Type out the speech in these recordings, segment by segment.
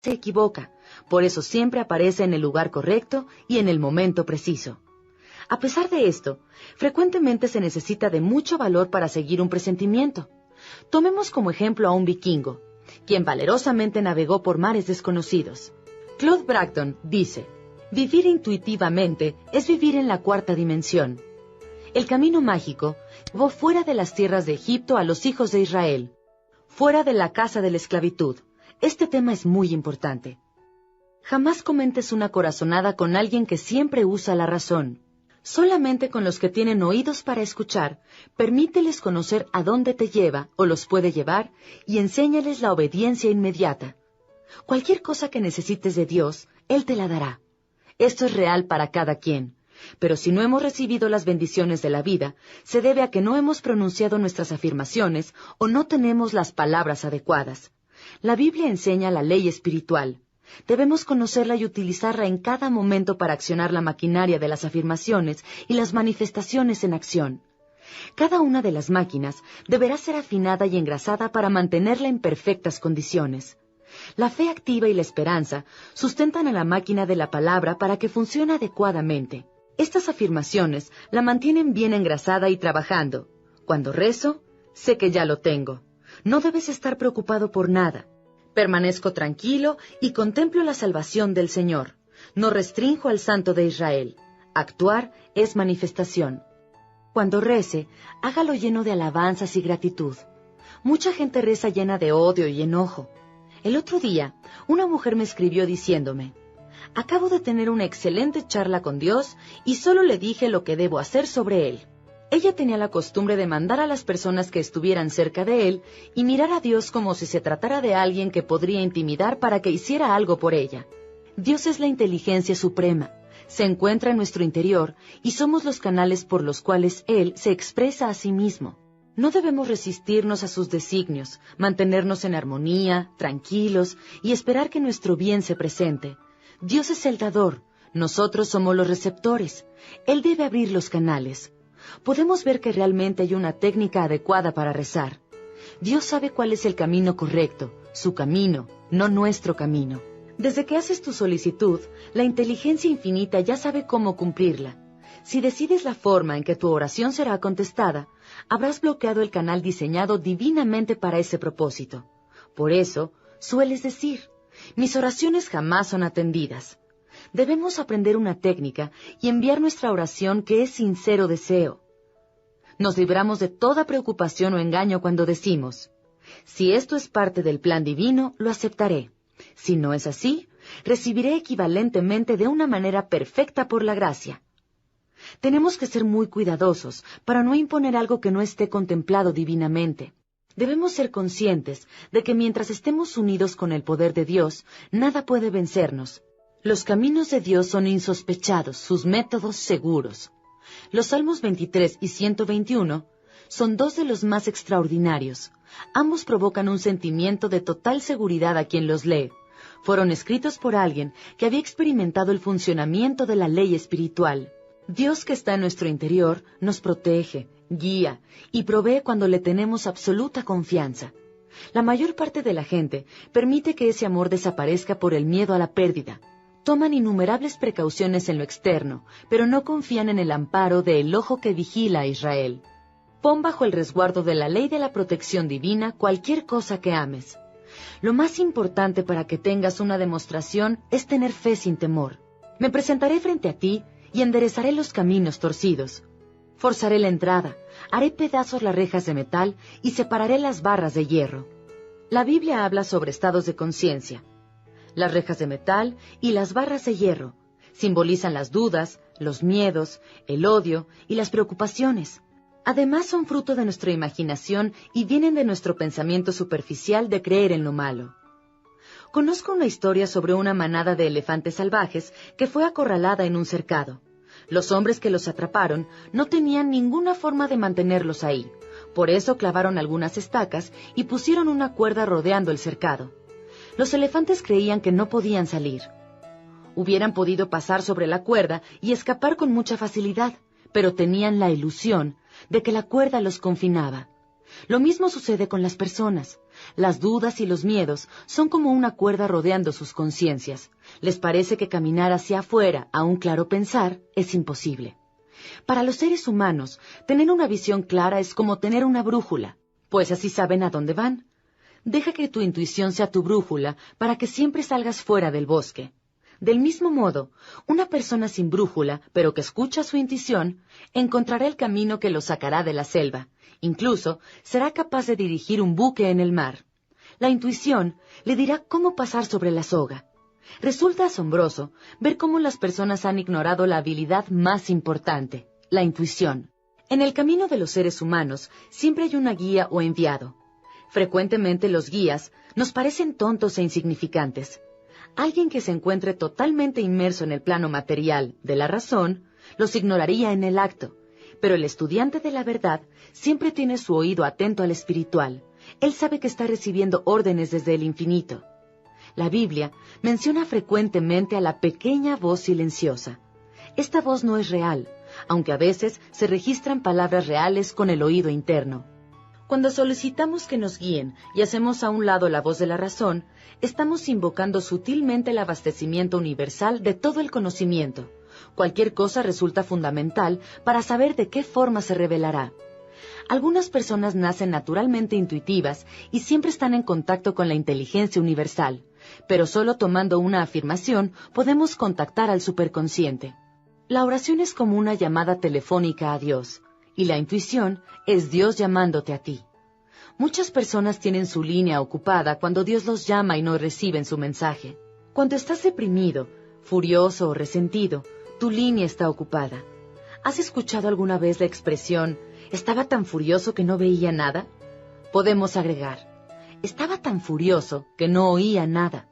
se equivoca, por eso siempre aparece en el lugar correcto y en el momento preciso. A pesar de esto, frecuentemente se necesita de mucho valor para seguir un presentimiento. Tomemos como ejemplo a un vikingo, quien valerosamente navegó por mares desconocidos. Claude Bracton dice: vivir intuitivamente es vivir en la cuarta dimensión. El camino mágico llevó fuera de las tierras de Egipto a los hijos de Israel, fuera de la casa de la esclavitud. Este tema es muy importante. Jamás comentes una corazonada con alguien que siempre usa la razón. Solamente con los que tienen oídos para escuchar, permíteles conocer a dónde te lleva o los puede llevar y enséñales la obediencia inmediata. Cualquier cosa que necesites de Dios, Él te la dará. Esto es real para cada quien. Pero si no hemos recibido las bendiciones de la vida, se debe a que no hemos pronunciado nuestras afirmaciones o no tenemos las palabras adecuadas. La Biblia enseña la ley espiritual. Debemos conocerla y utilizarla en cada momento para accionar la maquinaria de las afirmaciones y las manifestaciones en acción. Cada una de las máquinas deberá ser afinada y engrasada para mantenerla en perfectas condiciones. La fe activa y la esperanza sustentan a la máquina de la palabra para que funcione adecuadamente. Estas afirmaciones la mantienen bien engrasada y trabajando. Cuando rezo, sé que ya lo tengo. No debes estar preocupado por nada. Permanezco tranquilo y contemplo la salvación del Señor. No restrinjo al Santo de Israel. Actuar es manifestación. Cuando rece, hágalo lleno de alabanzas y gratitud. Mucha gente reza llena de odio y enojo. El otro día, una mujer me escribió diciéndome: acabo de tener una excelente charla con Dios y solo le dije lo que debo hacer sobre Él. Ella tenía la costumbre de mandar a las personas que estuvieran cerca de Él y mirar a Dios como si se tratara de alguien que podría intimidar para que hiciera algo por ella. Dios es la inteligencia suprema, se encuentra en nuestro interior y somos los canales por los cuales Él se expresa a sí mismo. No debemos resistirnos a sus designios, mantenernos en armonía, tranquilos y esperar que nuestro bien se presente. Dios es el dador, nosotros somos los receptores. Él debe abrir los canales. Podemos ver que realmente hay una técnica adecuada para rezar. Dios sabe cuál es el camino correcto, su camino, no nuestro camino. Desde que haces tu solicitud, la inteligencia infinita ya sabe cómo cumplirla. Si decides la forma en que tu oración será contestada, habrás bloqueado el canal diseñado divinamente para ese propósito. Por eso, sueles decir: mis oraciones jamás son atendidas. Debemos aprender una técnica y enviar nuestra oración que es sincero deseo. Nos libramos de toda preocupación o engaño cuando decimos: si esto es parte del plan divino, lo aceptaré. Si no es así, recibiré equivalentemente de una manera perfecta por la gracia. Tenemos que ser muy cuidadosos para no imponer algo que no esté contemplado divinamente. Debemos ser conscientes de que mientras estemos unidos con el poder de Dios, nada puede vencernos. Los caminos de Dios son insospechados, sus métodos seguros. Los Salmos 23 y 121 son dos de los más extraordinarios. Ambos provocan un sentimiento de total seguridad a quien los lee. Fueron escritos por alguien que había experimentado el funcionamiento de la ley espiritual. Dios que está en nuestro interior nos protege, guía y provee cuando le tenemos absoluta confianza. La mayor parte de la gente permite que ese amor desaparezca por el miedo a la pérdida. Toman innumerables precauciones en lo externo, pero no confían en el amparo del ojo que vigila a Israel. Pon bajo el resguardo de la ley de la protección divina cualquier cosa que ames. Lo más importante para que tengas una demostración es tener fe sin temor. Me presentaré frente a ti y enderezaré los caminos torcidos. Forzaré la entrada, haré pedazos las rejas de metal y separaré las barras de hierro. La Biblia habla sobre estados de conciencia. Las rejas de metal y las barras de hierro simbolizan las dudas, los miedos, el odio y las preocupaciones. Además, son fruto de nuestra imaginación y vienen de nuestro pensamiento superficial de creer en lo malo. Conozco una historia sobre una manada de elefantes salvajes que fue acorralada en un cercado. Los hombres que los atraparon no tenían ninguna forma de mantenerlos ahí. Por eso clavaron algunas estacas y pusieron una cuerda rodeando el cercado. Los elefantes creían que no podían salir. Hubieran podido pasar sobre la cuerda y escapar con mucha facilidad, pero tenían la ilusión de que la cuerda los confinaba. Lo mismo sucede con las personas. Las dudas y los miedos son como una cuerda rodeando sus conciencias. Les parece que caminar hacia afuera a un claro pensar es imposible. Para los seres humanos, tener una visión clara es como tener una brújula, pues así saben a dónde van. Deja que tu intuición sea tu brújula para que siempre salgas fuera del bosque. Del mismo modo, una persona sin brújula, pero que escucha su intuición, encontrará el camino que lo sacará de la selva. Incluso será capaz de dirigir un buque en el mar. La intuición le dirá cómo pasar sobre la soga. Resulta asombroso ver cómo las personas han ignorado la habilidad más importante, la intuición. En el camino de los seres humanos siempre hay una guía o enviado. Frecuentemente los guías nos parecen tontos e insignificantes. Alguien que se encuentre totalmente inmerso en el plano material de la razón, los ignoraría en el acto. Pero el estudiante de la verdad siempre tiene su oído atento al espiritual. Él sabe que está recibiendo órdenes desde el infinito. La Biblia menciona frecuentemente a la pequeña voz silenciosa. Esta voz no es real, aunque a veces se registran palabras reales con el oído interno. Cuando solicitamos que nos guíen y hacemos a un lado la voz de la razón, estamos invocando sutilmente el abastecimiento universal de todo el conocimiento. Cualquier cosa resulta fundamental para saber de qué forma se revelará. Algunas personas nacen naturalmente intuitivas y siempre están en contacto con la inteligencia universal, pero solo tomando una afirmación podemos contactar al superconsciente. La oración es como una llamada telefónica a Dios, y la intuición es Dios llamándote a ti. Muchas personas tienen su línea ocupada cuando Dios los llama y no reciben su mensaje. Cuando estás deprimido, furioso o resentido, tu línea está ocupada. ¿Has escuchado alguna vez la expresión, estaba tan furioso que no veía nada? Podemos agregar, estaba tan furioso que no oía nada.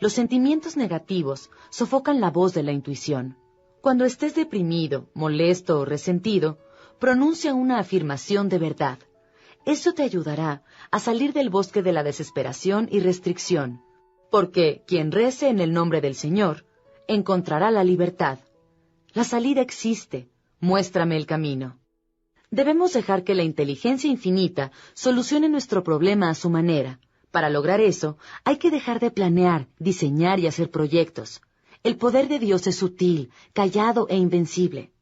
Los sentimientos negativos sofocan la voz de la intuición. Cuando estés deprimido, molesto o resentido, pronuncia una afirmación de verdad. Eso te ayudará a salir del bosque de la desesperación y restricción, porque quien rece en el nombre del Señor encontrará la libertad. La salida existe, muéstrame el camino. Debemos dejar que la inteligencia infinita solucione nuestro problema a su manera. Para lograr eso, hay que dejar de planear, diseñar y hacer proyectos. El poder de Dios es sutil, callado e invencible.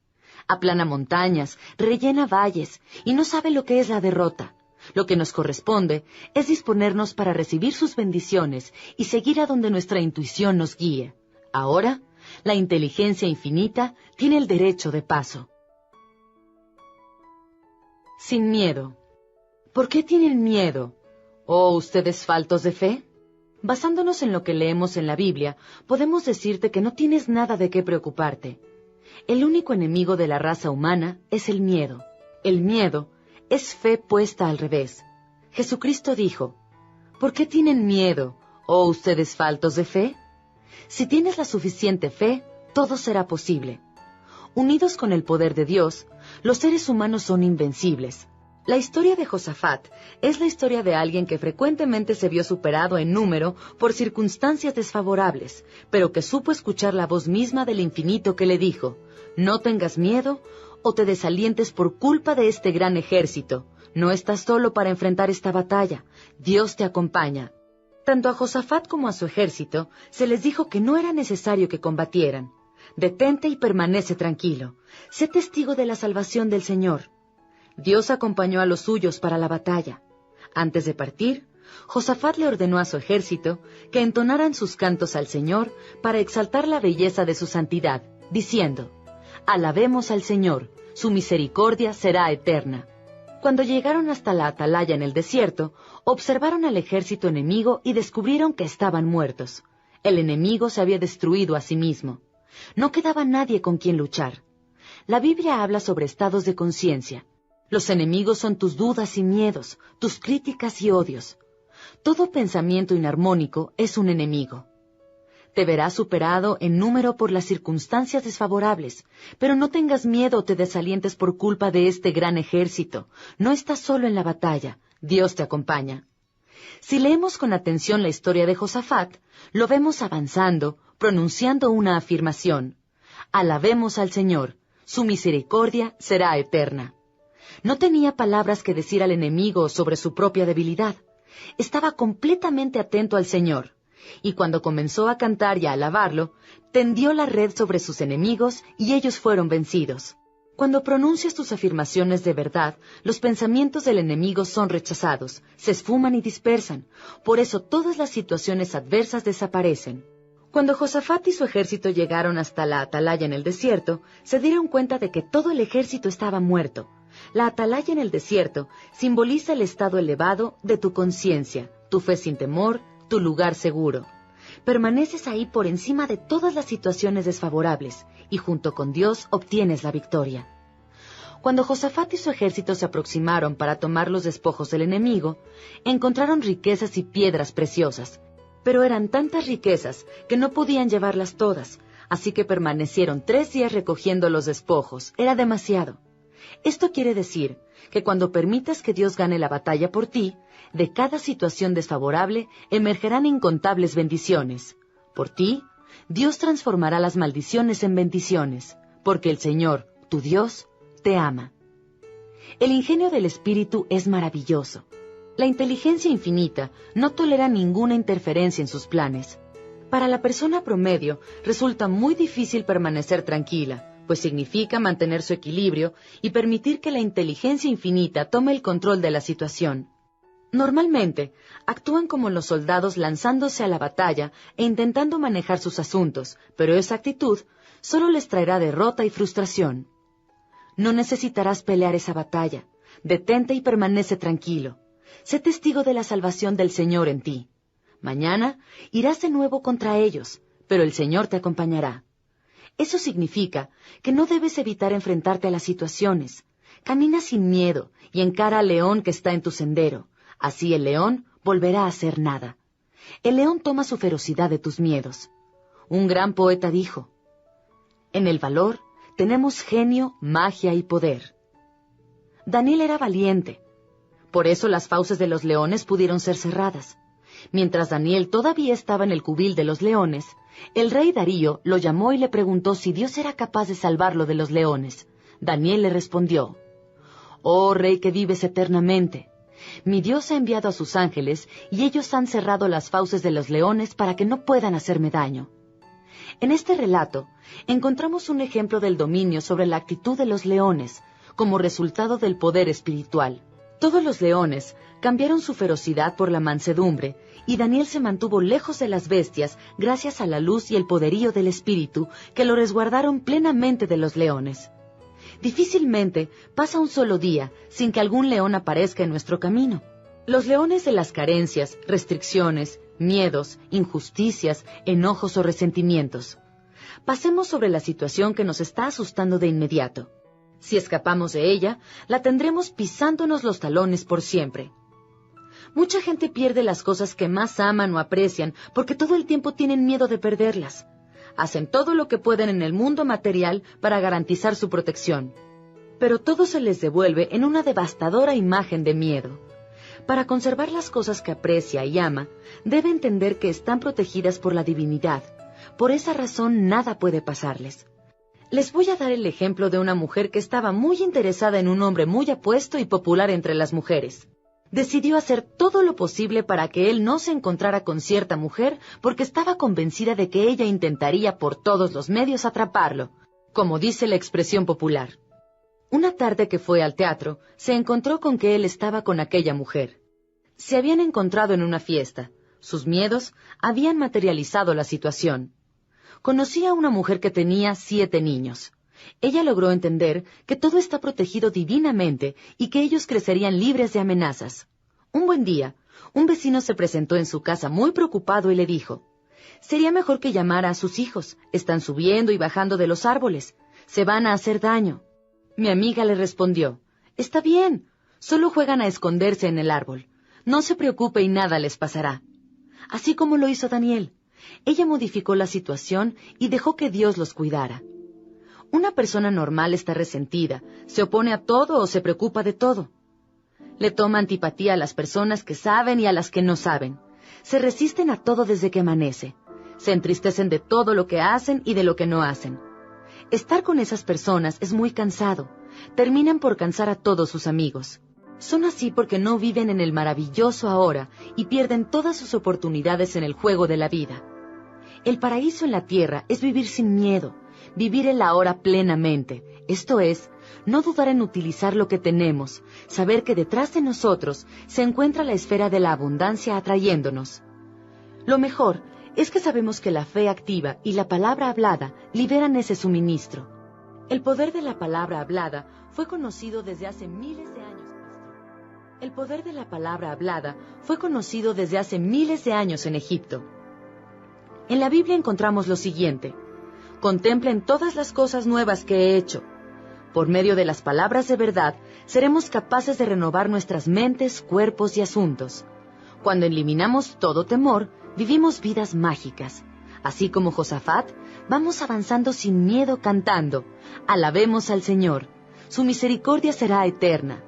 Aplana montañas, rellena valles y no sabe lo que es la derrota. Lo que nos corresponde es disponernos para recibir sus bendiciones y seguir a donde nuestra intuición nos guíe. Ahora, la inteligencia infinita tiene el derecho de paso. Sin miedo. ¿Por qué tienen miedo? ¿Oh, ustedes faltos de fe? Basándonos en lo que leemos en la Biblia, podemos decirte que no tienes nada de qué preocuparte. El único enemigo de la raza humana es el miedo. El miedo es fe puesta al revés. Jesucristo dijo, ¿por qué tienen miedo, oh ustedes faltos de fe? Si tienes la suficiente fe, todo será posible. Unidos con el poder de Dios, los seres humanos son invencibles. La historia de Josafat es la historia de alguien que frecuentemente se vio superado en número por circunstancias desfavorables, pero que supo escuchar la voz misma del infinito que le dijo, no tengas miedo o te desalientes por culpa de este gran ejército. No estás solo para enfrentar esta batalla, Dios te acompaña. Tanto a Josafat como a su ejército se les dijo que no era necesario que combatieran. Detente y permanece tranquilo, sé testigo de la salvación del Señor. Dios acompañó a los suyos para la batalla. Antes de partir, Josafat le ordenó a su ejército que entonaran sus cantos al Señor para exaltar la belleza de su santidad, diciendo, «Alabemos al Señor, su misericordia será eterna». Cuando llegaron hasta la atalaya en el desierto, observaron al ejército enemigo y descubrieron que estaban muertos. El enemigo se había destruido a sí mismo. No quedaba nadie con quien luchar. La Biblia habla sobre estados de conciencia. Los enemigos son tus dudas y miedos, tus críticas y odios. Todo pensamiento inarmónico es un enemigo. Te verás superado en número por las circunstancias desfavorables, pero no tengas miedo o te desalientes por culpa de este gran ejército. No estás solo en la batalla, Dios te acompaña. Si leemos con atención la historia de Josafat, lo vemos avanzando, pronunciando una afirmación. Alabemos al Señor, su misericordia será eterna. No tenía palabras que decir al enemigo sobre su propia debilidad. Estaba completamente atento al Señor, y cuando comenzó a cantar y a alabarlo, tendió la red sobre sus enemigos y ellos fueron vencidos. Cuando pronuncias tus afirmaciones de verdad, los pensamientos del enemigo son rechazados, se esfuman y dispersan. Por eso todas las situaciones adversas desaparecen. Cuando Josafat y su ejército llegaron hasta la atalaya en el desierto, se dieron cuenta de que todo el ejército estaba muerto. La atalaya en el desierto simboliza el estado elevado de tu conciencia, tu fe sin temor, tu lugar seguro. Permaneces ahí por encima de todas las situaciones desfavorables y junto con Dios obtienes la victoria. Cuando Josafat y su ejército se aproximaron para tomar los despojos del enemigo, encontraron riquezas y piedras preciosas, pero eran tantas riquezas que no podían llevarlas todas, así que permanecieron 3 días recogiendo los despojos. Era demasiado. Esto quiere decir que cuando permitas que Dios gane la batalla por ti, de cada situación desfavorable emergerán incontables bendiciones. Por ti, Dios transformará las maldiciones en bendiciones, porque el Señor, tu Dios, te ama. El ingenio del Espíritu es maravilloso. La inteligencia infinita no tolera ninguna interferencia en sus planes. Para la persona promedio resulta muy difícil permanecer tranquila, pues significa mantener su equilibrio y permitir que la inteligencia infinita tome el control de la situación. Normalmente, actúan como los soldados lanzándose a la batalla e intentando manejar sus asuntos, pero esa actitud solo les traerá derrota y frustración. No necesitarás pelear esa batalla. Detente y permanece tranquilo. Sé testigo de la salvación del Señor en ti. Mañana irás de nuevo contra ellos, pero el Señor te acompañará. Eso significa que no debes evitar enfrentarte a las situaciones. Camina sin miedo y encara al león que está en tu sendero. Así el león volverá a hacer nada. El león toma su ferocidad de tus miedos. Un gran poeta dijo: en el valor tenemos genio, magia y poder. Daniel era valiente. Por eso las fauces de los leones pudieron ser cerradas. Mientras Daniel todavía estaba en el cubil de los leones, el rey Darío lo llamó y le preguntó si Dios era capaz de salvarlo de los leones. Daniel le respondió: oh rey que vives eternamente, mi Dios ha enviado a sus ángeles y ellos han cerrado las fauces de los leones para que no puedan hacerme daño. En este relato encontramos un ejemplo del dominio sobre la actitud de los leones como resultado del poder espiritual. Todos los leones cambiaron su ferocidad por la mansedumbre, y Daniel se mantuvo lejos de las bestias gracias a la luz y el poderío del Espíritu que lo resguardaron plenamente de los leones. Difícilmente pasa un solo día sin que algún león aparezca en nuestro camino. Los leones de las carencias, restricciones, miedos, injusticias, enojos o resentimientos. Pasemos sobre la situación que nos está asustando de inmediato. Si escapamos de ella, la tendremos pisándonos los talones por siempre. Mucha gente pierde las cosas que más aman o aprecian porque todo el tiempo tienen miedo de perderlas. Hacen todo lo que pueden en el mundo material para garantizar su protección. Pero todo se les devuelve en una devastadora imagen de miedo. Para conservar las cosas que aprecia y ama, debe entender que están protegidas por la divinidad. Por esa razón nada puede pasarles. Les voy a dar el ejemplo de una mujer que estaba muy interesada en un hombre muy apuesto y popular entre las mujeres. Decidió hacer todo lo posible para que él no se encontrara con cierta mujer porque estaba convencida de que ella intentaría por todos los medios atraparlo, como dice la expresión popular. Una tarde que fue al teatro, se encontró con que él estaba con aquella mujer. Se habían encontrado en una fiesta. Sus miedos habían materializado la situación. Conocía a una mujer que tenía 7 niños. Ella logró entender que todo está protegido divinamente y que ellos crecerían libres de amenazas. Un buen día, un vecino se presentó en su casa muy preocupado y le dijo: «Sería mejor que llamara a sus hijos. Están subiendo y bajando de los árboles. Se van a hacer daño». Mi amiga le respondió: «Está bien, solo juegan a esconderse en el árbol. No se preocupe y nada les pasará». Así como lo hizo Daniel. Ella modificó la situación y dejó que Dios los cuidara. Una persona normal está resentida, se opone a todo o se preocupa de todo. Le toma antipatía a las personas que saben y a las que no saben. Se resisten a todo desde que amanece. Se entristecen de todo lo que hacen y de lo que no hacen. Estar con esas personas es muy cansado. Terminan por cansar a todos sus amigos. Son así porque no viven en el maravilloso ahora y pierden todas sus oportunidades en el juego de la vida. El paraíso en la tierra es vivir sin miedo, vivir el ahora plenamente, esto es, no dudar en utilizar lo que tenemos, saber que detrás de nosotros se encuentra la esfera de la abundancia atrayéndonos. Lo mejor es que sabemos que la fe activa y la palabra hablada liberan ese suministro. El poder de la palabra hablada fue conocido desde hace miles de años. El poder de la palabra hablada fue conocido desde hace miles de años en Egipto. En la Biblia encontramos lo siguiente: contemplen todas las cosas nuevas que he hecho. Por medio de las palabras de verdad, seremos capaces de renovar nuestras mentes, cuerpos y asuntos. Cuando eliminamos todo temor, vivimos vidas mágicas. Así como Josafat, vamos avanzando sin miedo cantando: alabemos al Señor, su misericordia será eterna.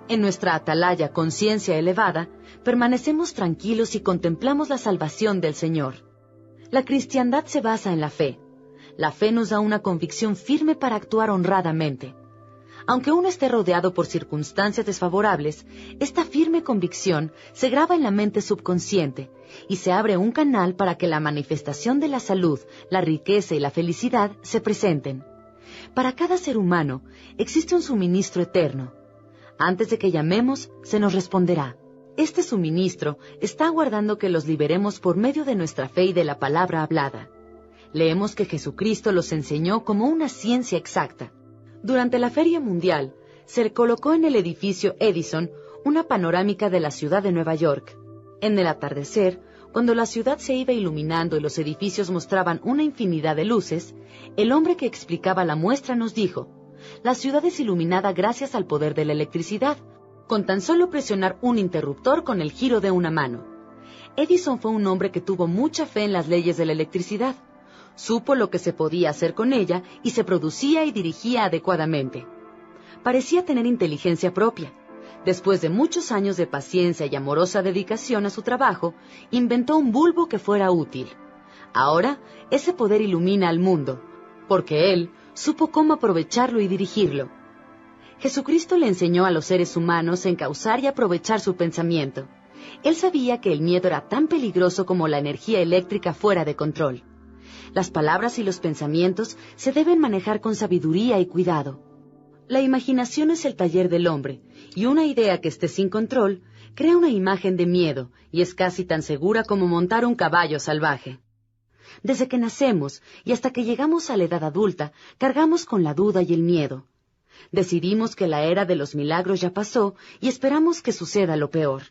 En nuestra atalaya conciencia elevada, permanecemos tranquilos y contemplamos la salvación del Señor. La cristiandad se basa en la fe. La fe nos da una convicción firme para actuar honradamente. Aunque uno esté rodeado por circunstancias desfavorables, esta firme convicción se graba en la mente subconsciente y se abre un canal para que la manifestación de la salud, la riqueza y la felicidad se presenten. Para cada ser humano existe un suministro eterno. Antes de que llamemos, se nos responderá. Este suministro está aguardando que los liberemos por medio de nuestra fe y de la palabra hablada. Leemos que Jesucristo los enseñó como una ciencia exacta. Durante la Feria Mundial, se colocó en el edificio Edison una panorámica de la ciudad de Nueva York. En el atardecer, cuando la ciudad se iba iluminando y los edificios mostraban una infinidad de luces, el hombre que explicaba la muestra nos dijo: la ciudad es iluminada gracias al poder de la electricidad, con tan solo presionar un interruptor con el giro de una mano. Edison fue un hombre que tuvo mucha fe en las leyes de la electricidad. Supo lo que se podía hacer con ella y se producía y dirigía adecuadamente. Parecía tener inteligencia propia. Después de muchos años de paciencia y amorosa dedicación a su trabajo, inventó un bulbo que fuera útil. Ahora, ese poder ilumina al mundo, porque él supo cómo aprovecharlo y dirigirlo. Jesucristo le enseñó a los seres humanos a encauzar y aprovechar su pensamiento. Él sabía que el miedo era tan peligroso como la energía eléctrica fuera de control. Las palabras y los pensamientos se deben manejar con sabiduría y cuidado. La imaginación es el taller del hombre, y una idea que esté sin control crea una imagen de miedo y es casi tan segura como montar un caballo salvaje. Desde que nacemos y hasta que llegamos a la edad adulta, cargamos con la duda y el miedo. Decidimos que la era de los milagros ya pasó y esperamos que suceda lo peor.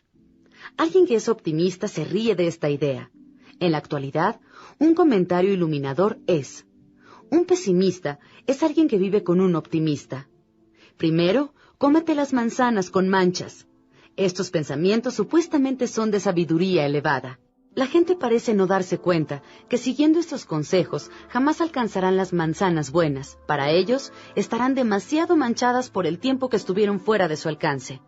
Alguien que es optimista se ríe de esta idea. En la actualidad, un comentario iluminador es: un pesimista es alguien que vive con un optimista. Primero, cómete las manzanas con manchas. Estos pensamientos supuestamente son de sabiduría elevada. La gente parece no darse cuenta que siguiendo estos consejos jamás alcanzarán las manzanas buenas. Para ellos, estarán demasiado manchadas por el tiempo que estuvieron fuera de su alcance.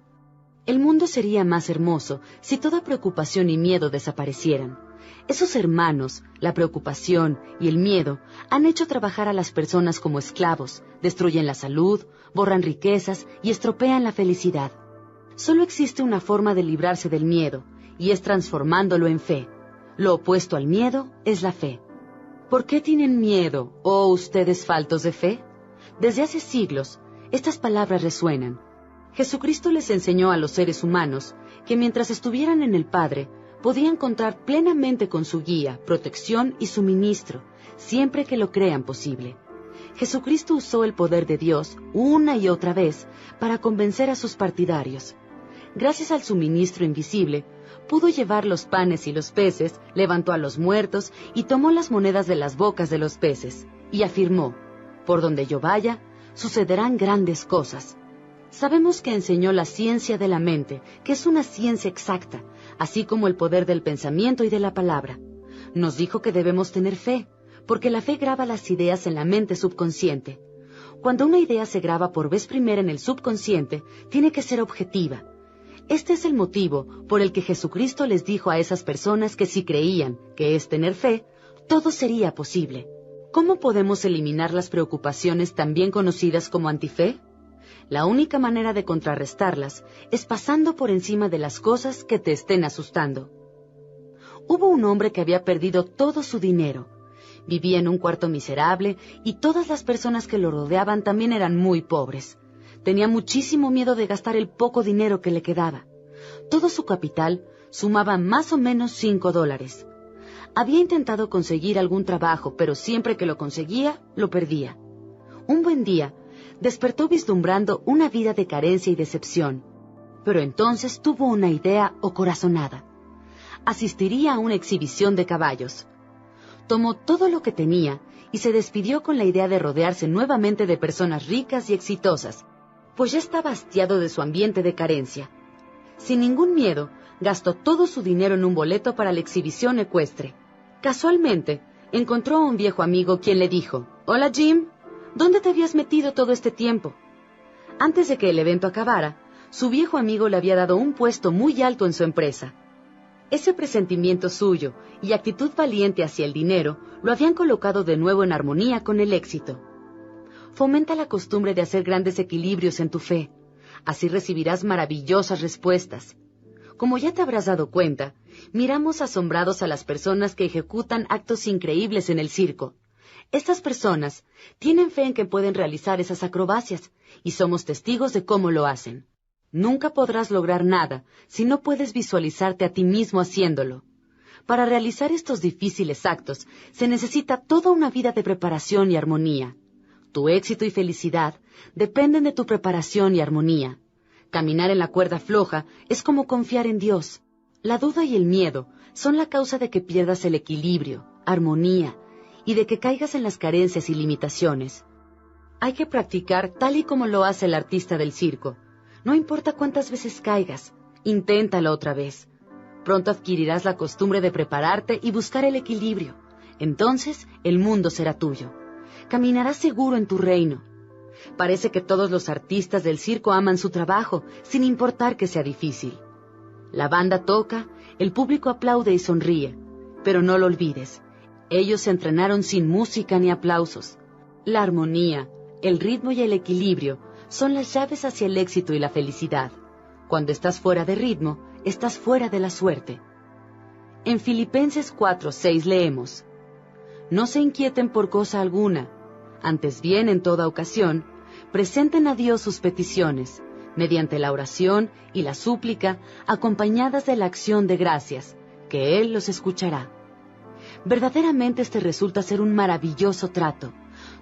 El mundo sería más hermoso si toda preocupación y miedo desaparecieran. Esos hermanos, la preocupación y el miedo, han hecho trabajar a las personas como esclavos, destruyen la salud, borran riquezas y estropean la felicidad. Solo existe una forma de librarse del miedo, y es transformándolo en fe. Lo opuesto al miedo es la fe. ¿Por qué tienen miedo, oh ustedes faltos de fe? Desde hace siglos, estas palabras resuenan. Jesucristo les enseñó a los seres humanos que mientras estuvieran en el Padre, podían contar plenamente con su guía, protección y suministro, siempre que lo crean posible. Jesucristo usó el poder de Dios una y otra vez para convencer a sus partidarios. Gracias al suministro invisible, pudo llevar los panes y los peces, levantó a los muertos y tomó las monedas de las bocas de los peces, y afirmó: por donde yo vaya, sucederán grandes cosas. Sabemos que enseñó la ciencia de la mente, que es una ciencia exacta, así como el poder del pensamiento y de la palabra. Nos dijo que debemos tener fe, porque la fe graba las ideas en la mente subconsciente. Cuando una idea se graba por vez primera en el subconsciente, tiene que ser objetiva. Este es el motivo por el que Jesucristo les dijo a esas personas que si creían, que es tener fe, todo sería posible. ¿Cómo podemos eliminar las preocupaciones también conocidas como antife? La única manera de contrarrestarlas es pasando por encima de las cosas que te estén asustando. Hubo un hombre que había perdido todo su dinero. Vivía en un cuarto miserable y todas las personas que lo rodeaban también eran muy pobres. Tenía muchísimo miedo de gastar el poco dinero que le quedaba. Todo su capital sumaba más o menos $5. Había intentado conseguir algún trabajo, pero siempre que lo conseguía, lo perdía. Un buen día, despertó vislumbrando una vida de carencia y decepción. Pero entonces tuvo una idea o corazonada. Asistiría a una exhibición de caballos. Tomó todo lo que tenía y se despidió con la idea de rodearse nuevamente de personas ricas y exitosas, pues ya estaba hastiado de su ambiente de carencia. Sin ningún miedo, gastó todo su dinero en un boleto para la exhibición ecuestre. Casualmente, encontró a un viejo amigo quien le dijo: «Hola Jim, ¿dónde te habías metido todo este tiempo?». Antes de que el evento acabara, su viejo amigo le había dado un puesto muy alto en su empresa. Ese presentimiento suyo y actitud valiente hacia el dinero lo habían colocado de nuevo en armonía con el éxito. Fomenta la costumbre de hacer grandes equilibrios en tu fe. Así recibirás maravillosas respuestas. Como ya te habrás dado cuenta, miramos asombrados a las personas que ejecutan actos increíbles en el circo. Estas personas tienen fe en que pueden realizar esas acrobacias y somos testigos de cómo lo hacen. Nunca podrás lograr nada si no puedes visualizarte a ti mismo haciéndolo. Para realizar estos difíciles actos se necesita toda una vida de preparación y armonía. Tu éxito y felicidad dependen de tu preparación y armonía. Caminar en la cuerda floja es como confiar en Dios. La duda y el miedo son la causa de que pierdas el equilibrio, armonía, y de que caigas en las carencias y limitaciones. Hay que practicar tal y como lo hace el artista del circo. No importa cuántas veces caigas, inténtalo otra vez. Pronto adquirirás la costumbre de prepararte y buscar el equilibrio. Entonces el mundo será tuyo. Caminarás seguro en tu reino. Parece que todos los artistas del circo aman su trabajo, sin importar que sea difícil. La banda toca, el público aplaude y sonríe. Pero no lo olvides, ellos se entrenaron sin música ni aplausos. La armonía, el ritmo y el equilibrio son las llaves hacia el éxito y la felicidad. Cuando estás fuera de ritmo, estás fuera de la suerte. En Filipenses 4:6 leemos: «No se inquieten por cosa alguna, antes bien en toda ocasión, presenten a Dios sus peticiones, mediante la oración y la súplica, acompañadas de la acción de gracias, que Él los escuchará». Verdaderamente este resulta ser un maravilloso trato,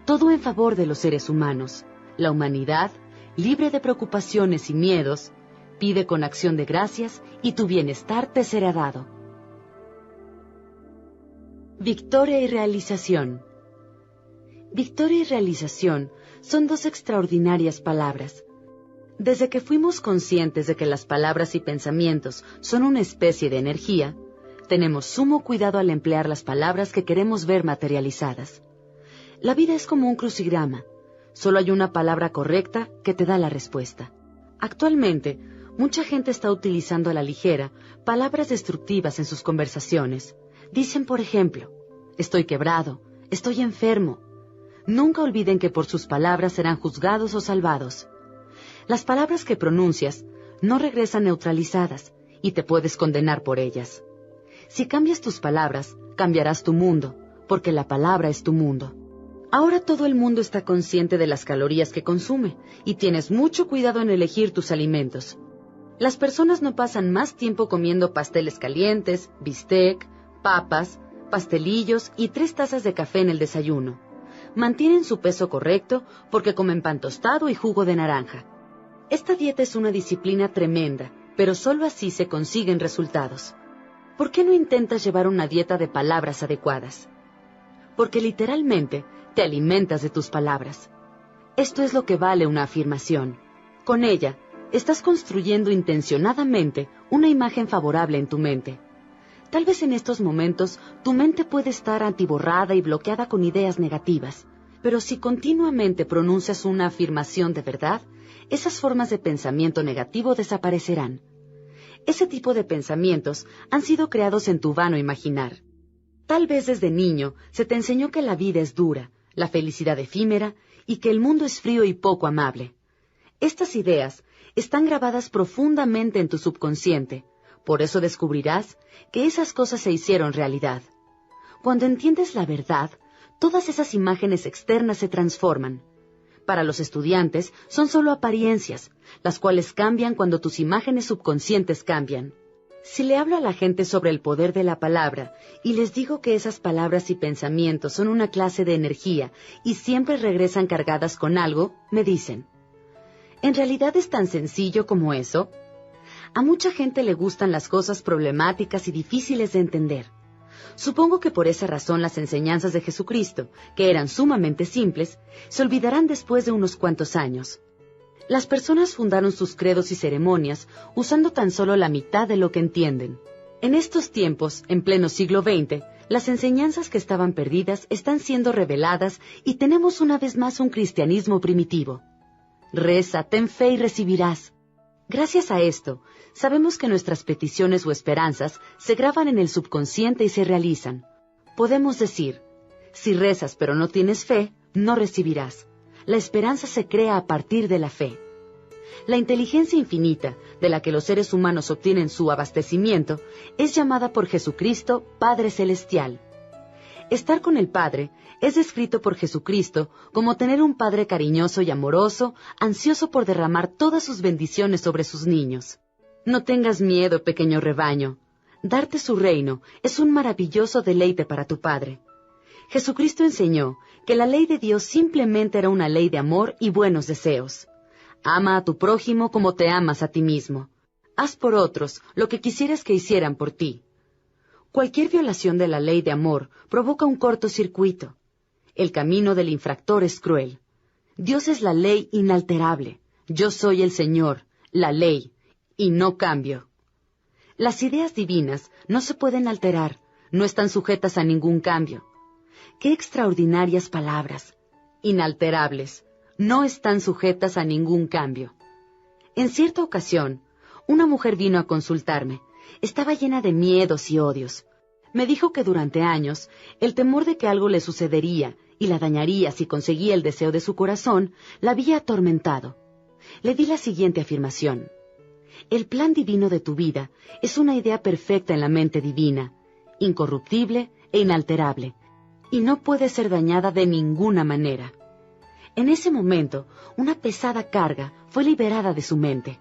todo en favor de los seres humanos. La humanidad, libre de preocupaciones y miedos, pide con acción de gracias y tu bienestar te será dado. Victoria y realización. Victoria y realización son dos extraordinarias palabras. Desde que fuimos conscientes de que las palabras y pensamientos son una especie de energía, tenemos sumo cuidado al emplear las palabras que queremos ver materializadas. La vida es como un crucigrama. Solo hay una palabra correcta que te da la respuesta. Actualmente, mucha gente está utilizando a la ligera palabras destructivas en sus conversaciones. Dicen, por ejemplo, «Estoy quebrado», «Estoy enfermo». Nunca olviden que por sus palabras serán juzgados o salvados. Las palabras que pronuncias no regresan neutralizadas y te puedes condenar por ellas. Si cambias tus palabras, cambiarás tu mundo, porque la palabra es tu mundo. Ahora todo el mundo está consciente de las calorías que consume y tienes mucho cuidado en elegir tus alimentos. Las personas no pasan más tiempo comiendo pasteles calientes, bistec, papas, pastelillos y 3 tazas de café en el desayuno. Mantienen su peso correcto porque comen pan tostado y jugo de naranja. Esta dieta es una disciplina tremenda, pero solo así se consiguen resultados. ¿Por qué no intentas llevar una dieta de palabras adecuadas? Porque literalmente te alimentas de tus palabras. Esto es lo que vale una afirmación. Con ella, estás construyendo intencionadamente una imagen favorable en tu mente. Tal vez en estos momentos tu mente puede estar atiborrada y bloqueada con ideas negativas, pero si continuamente pronuncias una afirmación de verdad, esas formas de pensamiento negativo desaparecerán. Ese tipo de pensamientos han sido creados en tu vano imaginar. Tal vez desde niño se te enseñó que la vida es dura, la felicidad efímera y que el mundo es frío y poco amable. Estas ideas están grabadas profundamente en tu subconsciente. Por eso descubrirás que esas cosas se hicieron realidad. Cuando entiendes la verdad, todas esas imágenes externas se transforman. Para los estudiantes son solo apariencias, las cuales cambian cuando tus imágenes subconscientes cambian. Si le hablo a la gente sobre el poder de la palabra y les digo que esas palabras y pensamientos son una clase de energía y siempre regresan cargadas con algo, me dicen, ¿en realidad es tan sencillo como eso? A mucha gente le gustan las cosas problemáticas y difíciles de entender. Supongo que por esa razón las enseñanzas de Jesucristo, que eran sumamente simples, se olvidarán después de unos cuantos años. Las personas fundaron sus credos y ceremonias usando tan solo la mitad de lo que entienden. En estos tiempos, en pleno siglo XX, las enseñanzas que estaban perdidas están siendo reveladas y tenemos una vez más un cristianismo primitivo. Reza, ten fe y recibirás. Gracias a esto, sabemos que nuestras peticiones o esperanzas se graban en el subconsciente y se realizan. Podemos decir, si rezas pero no tienes fe, no recibirás. La esperanza se crea a partir de la fe. La inteligencia infinita, de la que los seres humanos obtienen su abastecimiento, es llamada por Jesucristo Padre Celestial. Estar con el Padre es descrito por Jesucristo como tener un Padre cariñoso y amoroso, ansioso por derramar todas sus bendiciones sobre sus niños. No tengas miedo, pequeño rebaño. Darte su reino es un maravilloso deleite para tu Padre. Jesucristo enseñó que la ley de Dios simplemente era una ley de amor y buenos deseos. Ama a tu prójimo como te amas a ti mismo. Haz por otros lo que quisieras que hicieran por ti. Cualquier violación de la ley de amor provoca un cortocircuito. El camino del infractor es cruel. Dios es la ley inalterable. Yo soy el Señor, la ley, y no cambio. Las ideas divinas no se pueden alterar, no están sujetas a ningún cambio. ¡Qué extraordinarias palabras! Inalterables, no están sujetas a ningún cambio. En cierta ocasión, una mujer vino a consultarme. Estaba llena de miedos y odios. Me dijo que durante años, el temor de que algo le sucedería y la dañaría si conseguía el deseo de su corazón, la había atormentado. Le di la siguiente afirmación. El plan divino de tu vida es una idea perfecta en la mente divina, incorruptible e inalterable, y no puede ser dañada de ninguna manera. En ese momento, una pesada carga fue liberada de su mente.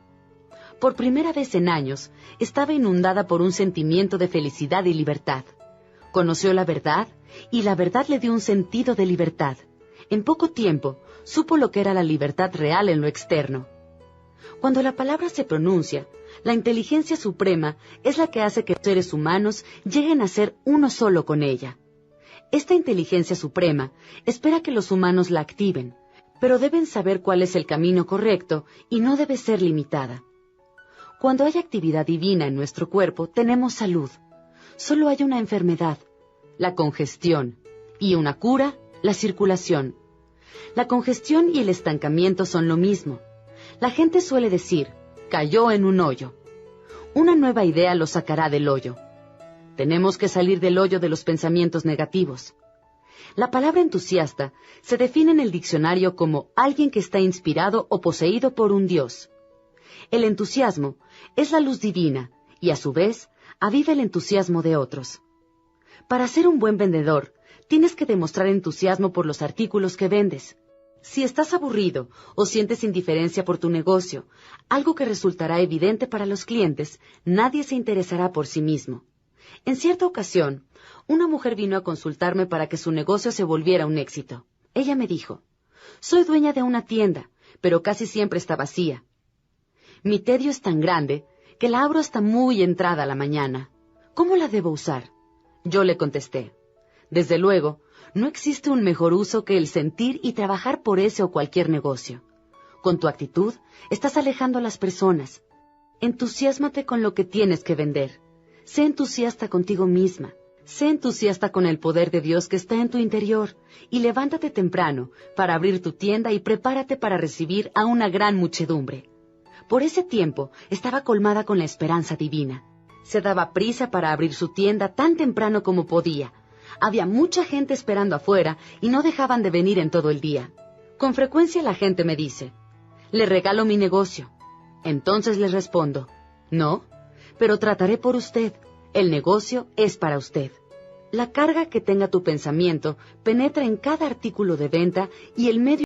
Por primera vez en años, estaba inundada por un sentimiento de felicidad y libertad. Conoció la verdad, y la verdad le dio un sentido de libertad. En poco tiempo, supo lo que era la libertad real en lo externo. Cuando la palabra se pronuncia, la inteligencia suprema es la que hace que los seres humanos lleguen a ser uno solo con ella. Esta inteligencia suprema espera que los humanos la activen, pero deben saber cuál es el camino correcto y no debe ser limitada. Cuando hay actividad divina en nuestro cuerpo, tenemos salud. Solo hay una enfermedad, la congestión, y una cura, la circulación. La congestión y el estancamiento son lo mismo. La gente suele decir, cayó en un hoyo. Una nueva idea lo sacará del hoyo. Tenemos que salir del hoyo de los pensamientos negativos. La palabra entusiasta se define en el diccionario como alguien que está inspirado o poseído por un Dios. El entusiasmo es la luz divina y, a su vez, aviva el entusiasmo de otros. Para ser un buen vendedor, tienes que demostrar entusiasmo por los artículos que vendes. Si estás aburrido o sientes indiferencia por tu negocio, algo que resultará evidente para los clientes, nadie se interesará por sí mismo. En cierta ocasión, una mujer vino a consultarme para que su negocio se volviera un éxito. Ella me dijo, soy dueña de una tienda, pero casi siempre está vacía. Mi tedio es tan grande que la abro hasta muy entrada la mañana. ¿Cómo la debo usar? Yo le contesté, desde luego, no existe un mejor uso que el sentir y trabajar por ese o cualquier negocio. Con tu actitud, estás alejando a las personas. Entusiásmate con lo que tienes que vender. Sé entusiasta contigo misma. Sé entusiasta con el poder de Dios que está en tu interior y levántate temprano para abrir tu tienda y prepárate para recibir a una gran muchedumbre. Por ese tiempo estaba colmada con la esperanza divina. Se daba prisa para abrir su tienda tan temprano como podía. Había mucha gente esperando afuera y no dejaban de venir en todo el día. Con frecuencia la gente me dice, le regalo mi negocio. Entonces les respondo, no, pero trataré por usted. El negocio es para usted. La carga que tenga tu pensamiento penetra en cada artículo de venta y el medio